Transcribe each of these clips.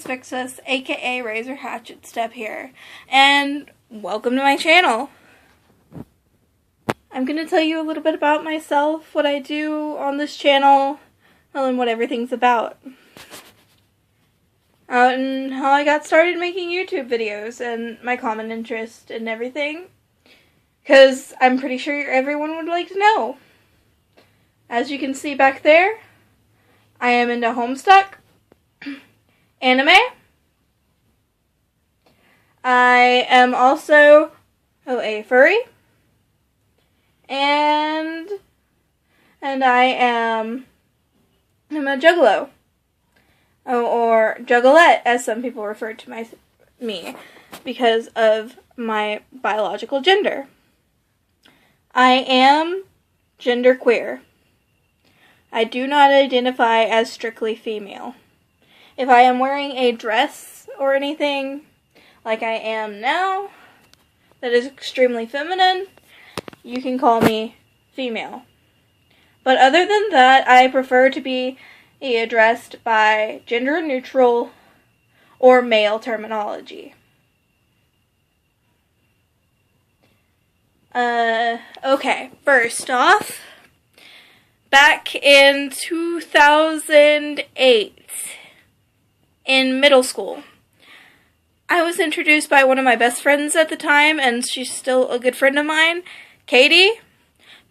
Fixus, aka Razor Hatchet Step here, and welcome to my channel. I'm going to tell you a little bit about myself, what I do on this channel, and what everything's about. And how I got started making YouTube videos, and my common interest and everything. Because I'm pretty sure everyone would like to know. As you can see back there, I am into Homestuck, anime. I am also a furry. And I'm a juggalo. Or juggalette, as some people refer to me, because of my biological gender. I am genderqueer. I do not identify as strictly female. If I am wearing a dress or anything, like I am now, that is extremely feminine, you can call me female. But other than that, I prefer to be addressed by gender neutral or male terminology. Okay, first off, back in 2008, in middle school, I was introduced by one of my best friends at the time, and she's still a good friend of mine, Katie,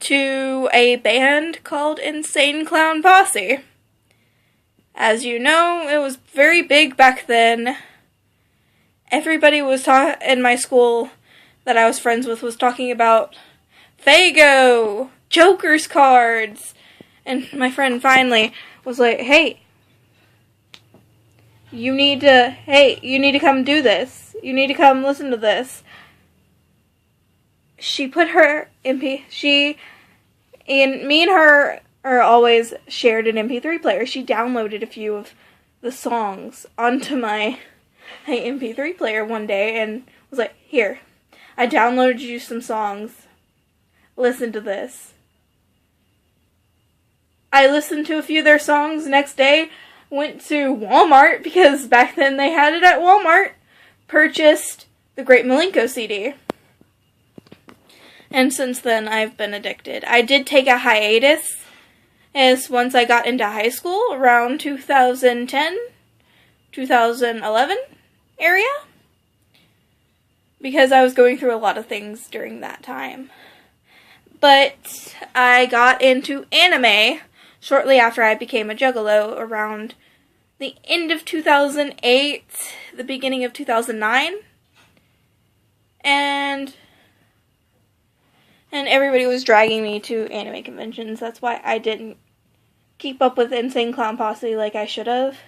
to a band called Insane Clown Posse. As you know, it was very big back then. Everybody was in my school that I was friends with was talking about Faygo, Joker's cards, and my friend finally was like, hey, you need to come do this. You need to come listen to this. She put her me and her are always shared an MP3 player. She downloaded a few of the songs onto my MP3 player one day and was like, here, I downloaded you some songs. Listen to this. I listened to a few of their songs. Next day, went to Walmart, because back then they had it at Walmart, purchased the Great Milenko CD. And since then, I've been addicted. I did take a hiatus as once I got into high school, around 2010, 2011 area, because I was going through a lot of things during that time. But I got into anime shortly after I became a juggalo, around the end of 2008, the beginning of 2009. And everybody was dragging me to anime conventions. That's why I didn't keep up with Insane Clown Posse like I should have.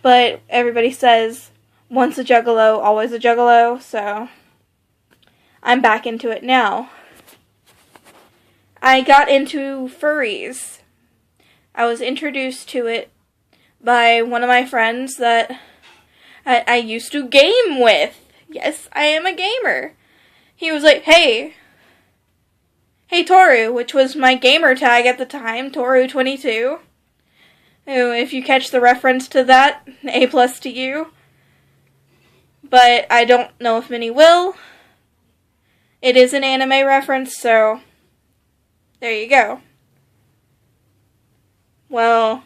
But everybody says, once a juggalo, always a juggalo, so I'm back into it now. I got into furries. I was introduced to it by one of my friends that I used to game with. Yes, I am a gamer. He was like, hey Toru, which was my gamer tag at the time, Toru22. If you catch the reference to that, A+ to you. But I don't know if many will. It is an anime reference, so there you go. Well,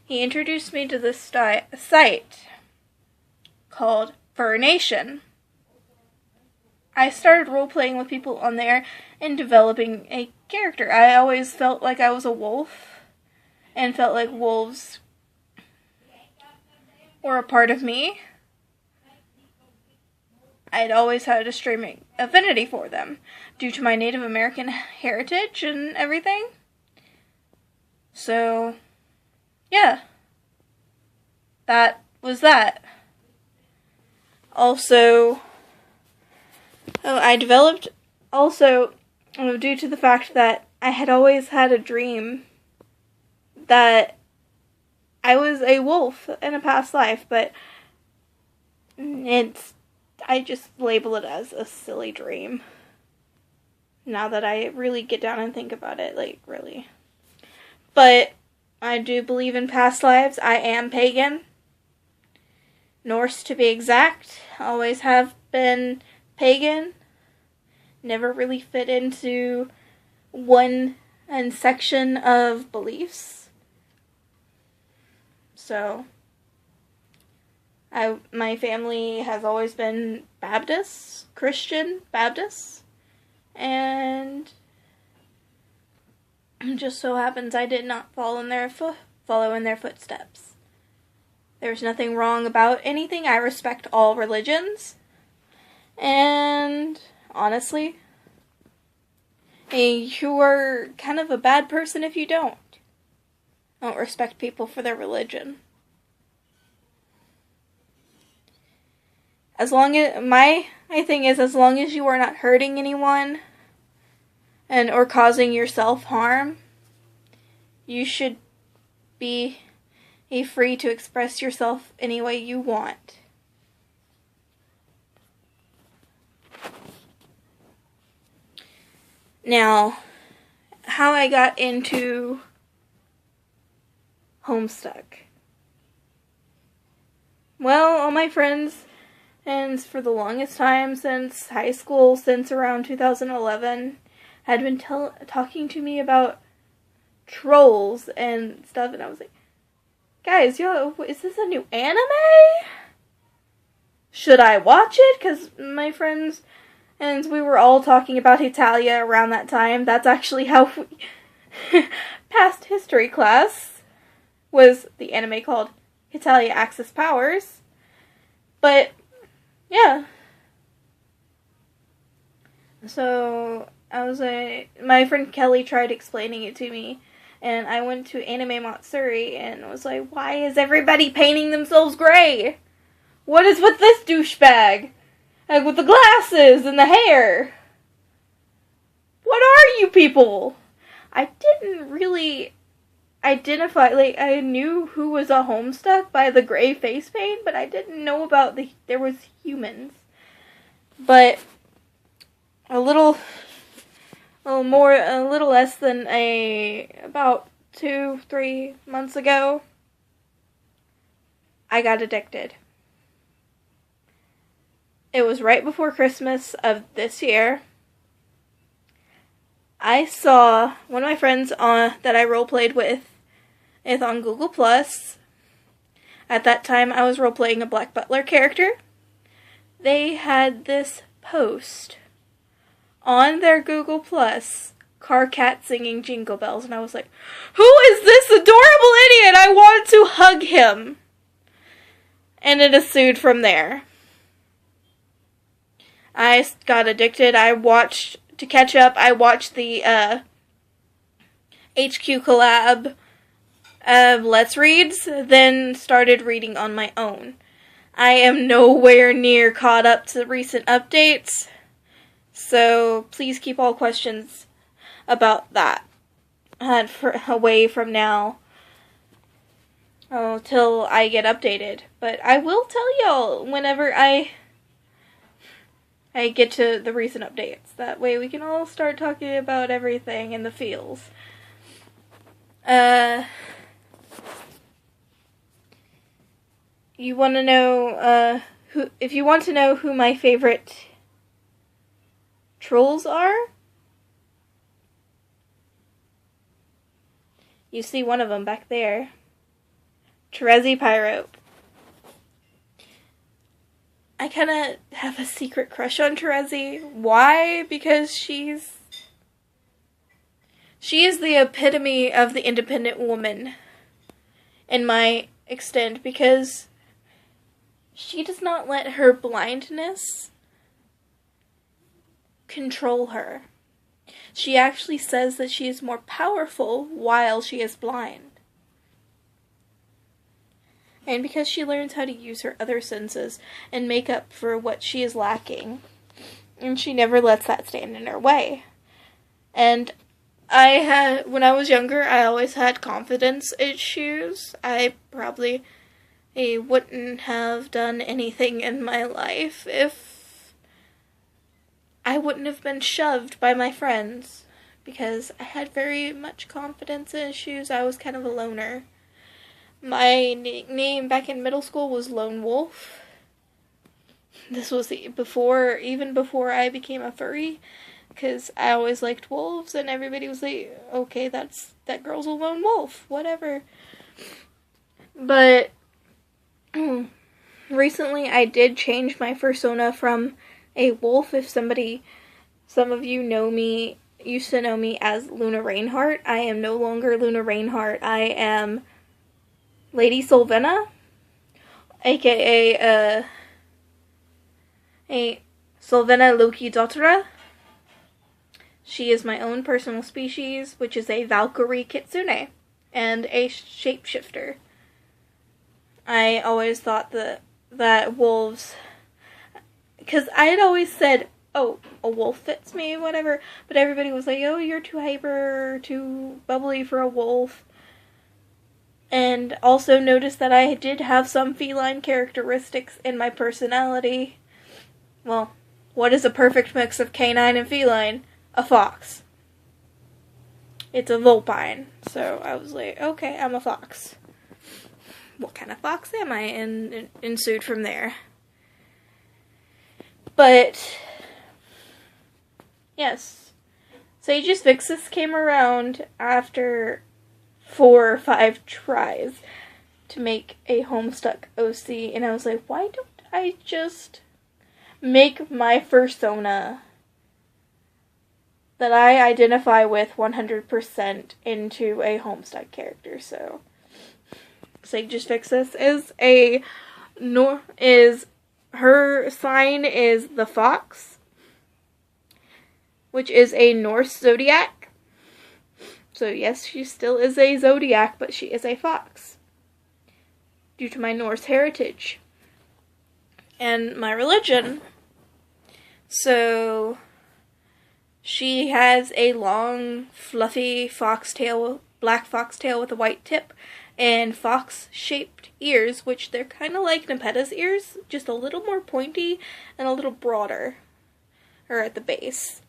he introduced me to this site called Fur Nation. I started role-playing with people on there and developing a character. I always felt like I was a wolf and felt like wolves were a part of me. I'd always had a extreme affinity for them due to my Native American heritage and everything. So, yeah. That was that. Also, I developed also due to the fact that I had always had a dream that I was a wolf in a past life, but I just label it as a silly dream. Now that I really get down and think about it, like, really. But I do believe in past lives. I am pagan. Norse to be exact, always have been pagan, never really fit into one section of beliefs. So, my family has always been Baptists, Christian Baptists, and just so happens I did not follow in their footsteps. There's nothing wrong about anything. I respect all religions, and honestly, you are kind of a bad person if you don't respect people for their religion. As long as my thing is, as long as you are not hurting anyone or causing yourself harm, you should be free to express yourself any way you want. Now, how I got into Homestuck. Well, all my friends, and for the longest time since high school, since around 2011, had been talking to me about trolls and stuff, and I was like, guys, is this a new anime? Should I watch it? Because my friends and we were all talking about Italia around that time. That's actually how we past history class was the anime called Italia Axis Powers. But, yeah. So, my friend Kelly tried explaining it to me, and I went to Anime Matsuri and was like, why is everybody painting themselves gray? What is with this douchebag? Like, with the glasses and the hair? What are you people? I didn't really identify, I knew who was a Homestuck by the gray face paint, but I didn't know about there was humans. But a little less than about 2-3 months ago, I got addicted. It was right before Christmas of this year. I saw one of my friends that I roleplayed with on Google Plus. At that time, I was roleplaying a Black Butler character. They had this post on their Google Plus, Car Cat singing Jingle Bells, and I was like, who is this adorable idiot? I want to hug him. And it ensued from there. I got addicted. To catch up, I watched the HQ collab of Let's Reads, then started reading on my own. I am nowhere near caught up to recent updates, so please keep all questions about that away from now till I get updated. But I will tell y'all whenever I get to the recent updates. That way we can all start talking about everything in the feels. You want to know, if you want to know who my favorite trolls are, you see one of them back there. Terezi Pyrope. I kind of have a secret crush on Terezi. Why? Because she is the epitome of the independent woman in my extent, because she does not let her blindness control her. She actually says that she is more powerful while she is blind. And because she learns how to use her other senses and make up for what she is lacking. And she never lets that stand in her way. And when I was younger, I always had confidence issues. I probably wouldn't have done anything in my life if I wouldn't have been shoved by my friends. Because I had very much confidence issues. I was kind of a loner. My nickname back in middle school was Lone Wolf. This was even before I became a furry, because I always liked wolves, and everybody was like, okay, that girl's a lone wolf, whatever. But recently I did change my persona from a wolf. If some of you used to know me as Luna Rainheart, I am no longer Luna Rainheart. I am Lady Sylvena, aka a Sylvena Loki Dottera. She is my own personal species, which is a Valkyrie Kitsune and a shapeshifter. I always thought that wolves, because I had always said, oh, a wolf fits me, whatever, but everybody was like, oh, you're too hyper, too bubbly for a wolf. And also noticed that I did have some feline characteristics in my personality. Well, what is a perfect mix of canine and feline? A fox. It's a vulpine. So I was like, okay, I'm a fox. What kind of fox am I? And ensued from there. But yes, Sage's Vixus came around after 4 or 5 tries to make a Homestuck OC, and I was like, why don't I just make my fursona that I identify with 100% into a Homestuck character? So Sage's Vixus her sign is the fox, which is a Norse zodiac. So yes, she still is a zodiac, but she is a fox due to my Norse heritage and my religion. So she has a long, fluffy black foxtail with a white tip, and fox-shaped ears, which they're kind of like Nepeta's ears, just a little more pointy and a little broader, or at the base.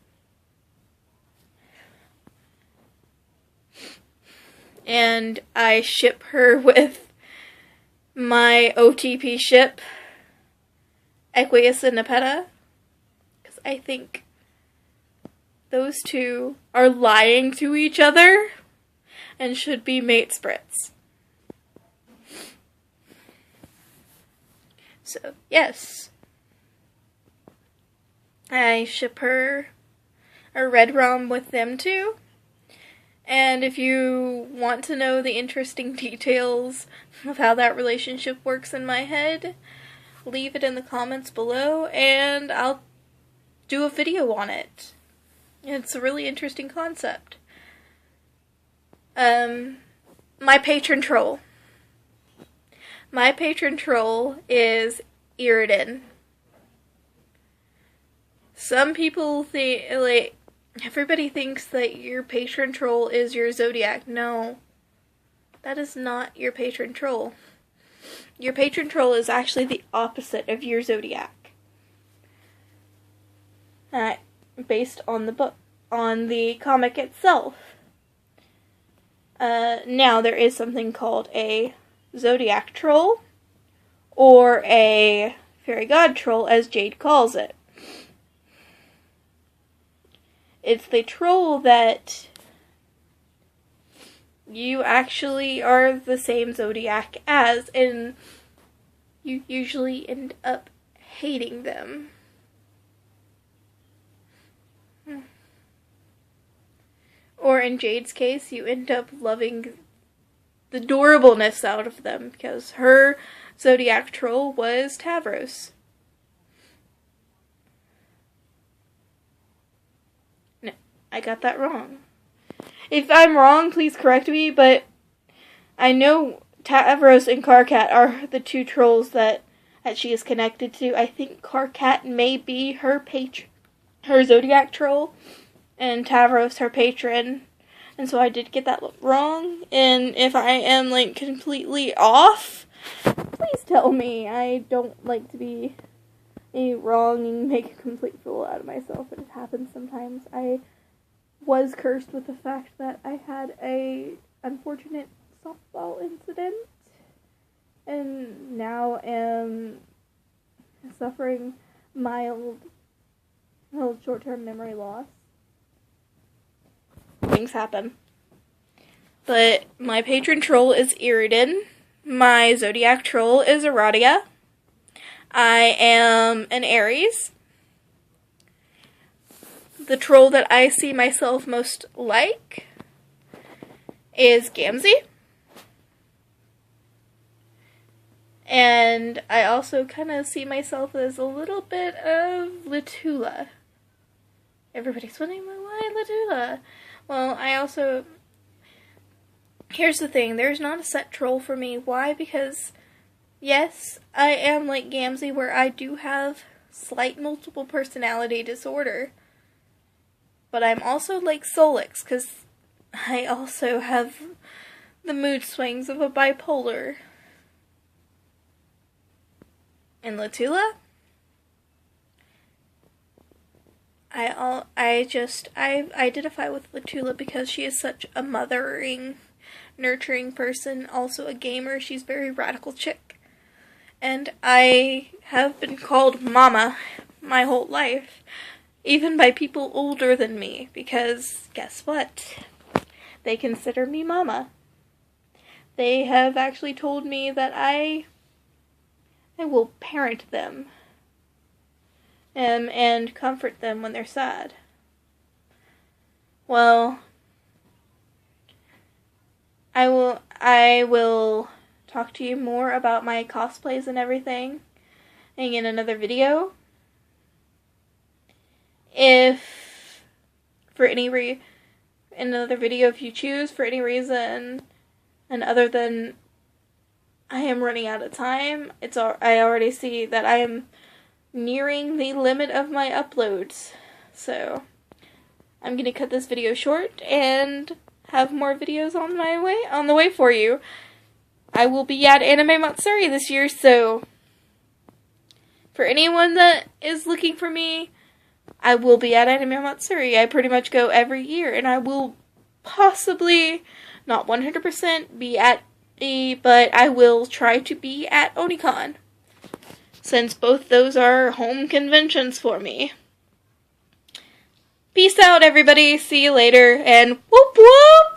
And I ship her with my OTP ship, Equius and Nepeta, because I think those two are lying to each other and should be mate sprits. So, yes. I ship her a red rom with them too. And if you want to know the interesting details of how that relationship works in my head, leave it in the comments below and I'll do a video on it. It's a really interesting concept. My patron troll. My patron troll is Iridan. Some people think, everybody thinks that your patron troll is your zodiac. No, that is not your patron troll. Your patron troll is actually the opposite of your zodiac. Based on the book, on the comic itself. Now, there is something called a zodiac troll, or a fairy god troll, as Jade calls it. It's the troll that you actually are the same zodiac as, and you usually end up hating them. Or in Jade's case, you end up loving the adorableness out of them, because her zodiac troll was Tavros. No, I got that wrong. If I'm wrong, please correct me, but I know Tavros and Karkat are the two trolls that she is connected to. I think Karkat may be her zodiac troll, and Tavros her patron. And so I did get that wrong. And if I am completely off, please tell me. I don't like to be wrong and make a complete fool out of myself. It happens sometimes. I was cursed with the fact that I had a unfortunate softball incident and now am suffering mild short-term memory loss. Things happen. But my patron troll is Iridan. My zodiac troll is Aradia. I am an Aries. The troll that I see myself most like is Gamzee. And I also kind of see myself as a little bit of Latula. Everybody's wondering, why Latula? Well, I also... Here's the thing, there's not a set troll for me. Why? Because, yes, I am like Gamzee, where I do have slight multiple personality disorder. But I'm also like Solix, because I also have the mood swings of a bipolar. And Latula? I identify with Latula because she is such a mothering, nurturing person, also a gamer. She's a very radical chick. And I have been called Mama my whole life, even by people older than me, because guess what? They consider me Mama. They have actually told me that I will parent them and comfort them when they're sad. Well, I will talk to you more about my cosplays and everything in another video. If for any in another video, if you choose for any reason, and other than I am running out of time, I already see that I am nearing the limit of my uploads. So I'm gonna cut this video short and have more videos on the way for you. I will be at Anime Matsuri this year, so for anyone that is looking for me, I will be at Anime Matsuri. I pretty much go every year, and I will possibly, not 100% be at but I will try to be at Onicon, since both those are home conventions for me. Peace out, everybody. See you later, and whoop whoop!